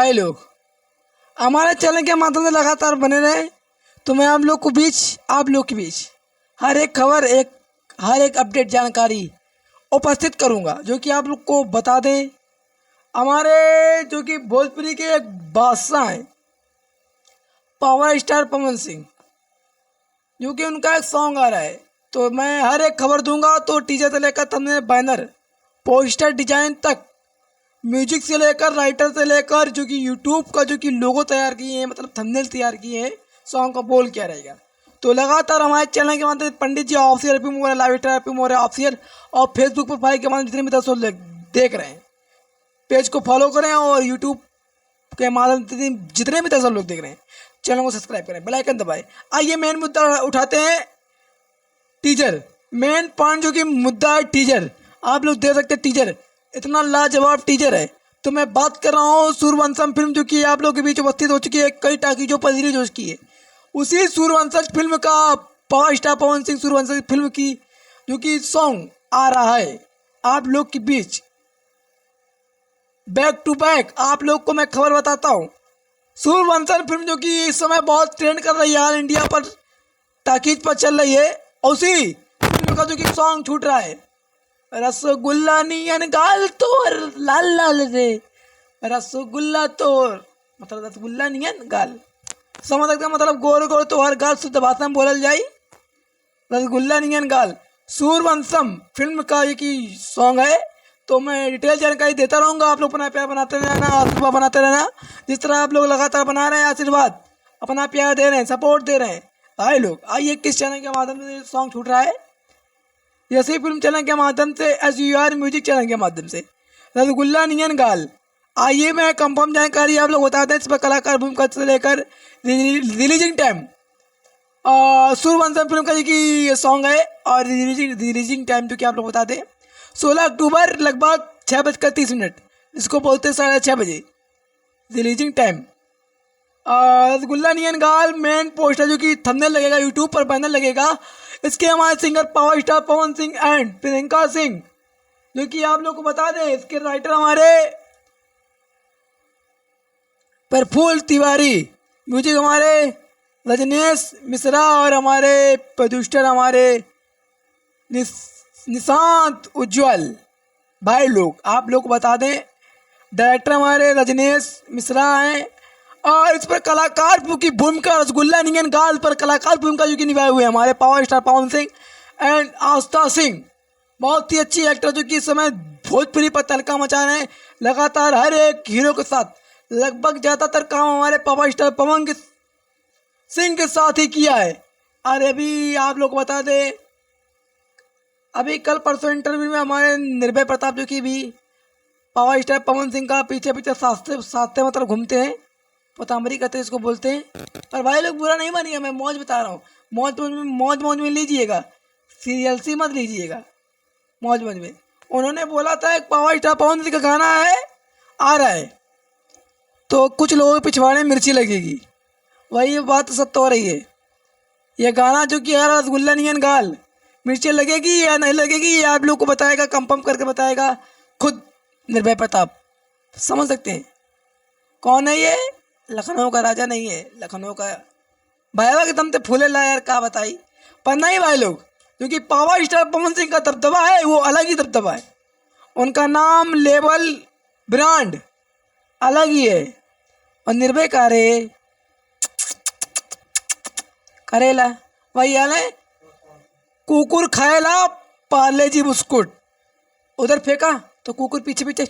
भाई लोग हमारे चैनल के माध्यम से लगातार बने रहे, तो मैं आप लोग के बीच हर एक खबर हर एक अपडेट जानकारी उपस्थित करूंगा, जो कि आप लोग को बता दें। हमारे जो कि भोजपुरी के एक बादशाह हैं पावर स्टार पवन सिंह, जो कि उनका एक सॉन्ग आ रहा है, तो मैं हर एक खबर दूंगा। तो टीजर से लेकर थंबनेल, बैनर, पोस्टर डिजाइन तक, म्यूजिक से लेकर, राइटर से लेकर, जो कि यूट्यूब का जो कि लोगो तैयार किए हैं, मतलब थंबनेल तैयार किए हैं, सॉन्ग का बोल क्या रहेगा। तो लगातार हमारे चैनल के माध्यम से पंडित जी ऑफिशियल, रफी मोरे लाइव स्टार, रफी मोरे ऑफिशियल, और फेसबुक प्रोफाइल के माध्यम जितने भी दर्शक लोग देख रहे हैं, पेज को फॉलो करें, और यूट्यूब के माध्यम से जितने भी दर्शक लोग देख रहे हैं, चैनल को सब्सक्राइब करें, बेल आइकन दबाएं। आइए मेन मुद्दा उठाते हैं, टीजर। मेन पॉइंट जो कि मुद्दा है टीजर। आप लोग देख सकते हैं टीजर, इतना लाजवाब टीजर है। तो मैं बात कर रहा हूँ सूर्यवंशम फिल्म, जो कि आप लोग के बीच उपस्थित हो चुकी है कई टाकीजों पर रिलीज हो चुकी है। उसी सूर्यवंशम फिल्म का power star Pawan Singh Sooryavansham film की जो कि सॉन्ग आ रहा है आप लोग के बीच बैक टू बैक। आप लोग को मैं खबर बताता हूँ, सूर्यवंशम फिल्म जो कि इस समय बहुत ट्रेंड कर रही है, यार इंडिया पर टाकीज पर चल रही है, उसी फिल्म का जो कि सॉन्ग छूट रहा है। रसगुल्ला नियन गाल तोर लाल लाल रे, रसगुल्ला तोर मतलब रसगुल्ला नियन गाल, समझ सकते हैं, मतलब गोर गोर तो हर गाल शुद्ध भाषा में बोलल जाई, रसगुल्ला नियन गाल। सूर्यवंशम फिल्म का ये की सॉन्ग है। तो मैं डिटेल जानकारी देता रहूँगा, आप लोग अपना प्यार बनाते रहना, आशीर्वाद बनाते रहना, जिस तरह आप लोग लगातार बना रहे हैं आशीर्वाद, अपना प्यार दे रहे हैं, सपोर्ट दे रहे हैं। भाई लोग आइए, किस चैनल के माध्यम से सॉन्ग छूट रहा है, जैसे फिल्म चैनल के माध्यम से, SUR म्यूजिक चैनल के माध्यम से, रसगुल्ला नियन गाल। आइए मैं कंफर्म जानकारी आप लोग बता दें, इस पर कलाकार भूमिका से लेकर रिलीजिंग टाइम, सूर्यवंशम फिल्म का ये सॉन्ग है, और रिलीजिंग टाइम जो कि आप लोग बता दें 16 अक्टूबर लगभग 6:30, इसको बोलते हैं 6:30 बजे रिलीजिंग टाइम। रसगुल्ला नियन गाल मेन पोस्टर जो कि थंबनेल लगेगा, यूट्यूब पर बैनर लगेगा। इसके हमारे singer power star Pawan Singh and Priyanka Singh, जो कि आप लोग को बता दें इसके राइटर हमारे प्रफुल्ल तिवारी, म्यूजिक हमारे रजनीश मिश्रा, और हमारे प्रोड्यूसर हमारे निशांत उज्जवल। भाई लोग आप लोग को बता दें डायरेक्टर हमारे रजनीश मिश्रा हैं, और इस पर कलाकार की भूमिका रसगुल्ला नियन गाल पर कलाकार भूमिका जो कि निभाए हुए हैं हमारे power star Pawan Singh and Aastha Singh, बहुत ही अच्छी एक्टर जो कि इस समय भोजपुरी पर तहलका मचा रहे हैं। लगातार हर एक हीरो के साथ लगभग ज़्यादातर काम हमारे पावर स्टार पवन सिंह के साथ ही किया है। और अभी आप लोग को बता दें, अभी कल परसों इंटरव्यू में हमारे निर्भय प्रताप जो कि भी पावर स्टार पवन सिंह का पीछे पीछे साथते मतलब घूमते हैं, पतांबरी कहते हैं इसको बोलते हैं। पर भाई लोग बुरा नहीं मानिएगा, मैं मौज बता रहा हूँ, मौज में लीजिएगा, सीरियस मत लीजिएगा, मौज में। उन्होंने बोला था एक पावर स्टार पवन सिंह का गाना है आ रहा है, तो कुछ लोगों के पिछवाड़े मिर्ची लगेगी, वही बात सत्य हो रही है। ये गाना जो कि यार रसगुल्ला नियन गाल, मिर्ची लगेगी या नहीं लगेगी ये आप लोग को बताएगा, कंफर्म करके बताएगा खुद निर्भय प्रताप। समझ सकते हैं कौन है ये, लखनऊ का राजा नहीं है, लखनऊ का भैया के दम से फूले ला यार, क्या बताई। पर नहीं भाई लोग, क्योंकि पावर स्टार पवन सिंह का दबदबा है वो अलग ही दबदबा है, उनका नाम, लेवल, ब्रांड अलग ही है। और निर्भय का रे करेला वही हाल है, कुकुर खाएला पार्ले जी बिस्कुट, उधर फेंका तो कुकुर पीछे पीछे,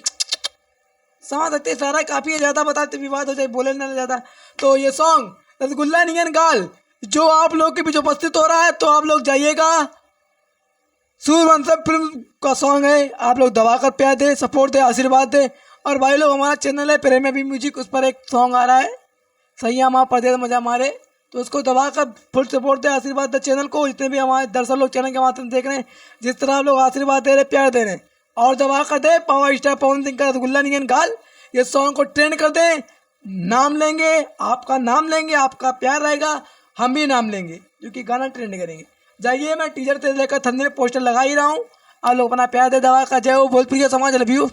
समझ सकते सारा काफ़ी है, ज़्यादा बताते विवाद हो जाए, बोले ना ज़्यादा। तो ये सॉन्ग रसगुल्ला नियन गाल जो आप लोग के बीच उपस्थित हो रहा है, तो आप लोग जाइएगा, सूर्यवंशम फिल्म का सॉन्ग है, आप लोग दबाकर प्यार दें, सपोर्ट दें, आशीर्वाद दें। और भाई लोग हमारा चैनल है प्रेम में भी म्यूजिक, उस पर एक सॉन्ग आ रहा है, सही हमारा प्रदेश मजा मारे, तो उसको दबाकर फुल सपोर्ट दें, आशीर्वाद दें चैनल को। जितने भी हमारे दर्शक लोग चैनल के माध्यम से देख रहे हैं, जिस तरह आप लोग आशीर्वाद दे रहे, प्यार दे रहे हैं, और दबा कर दे पावर स्टार पवन सिंह का रसगुल्ला नियन गाल, ये सॉन्ग को ट्रेंड कर दें। नाम लेंगे, आपका नाम लेंगे, आपका प्यार रहेगा, हम भी नाम लेंगे, जो कि गाना ट्रेंड करेंगे। जाइए, मैं टीजर से लेकर थंबनेल पोस्टर लगा ही रहा हूँ, आप लोग अपना प्यार दे, दवा का जय हो भोजपुरी समाज, लव यू।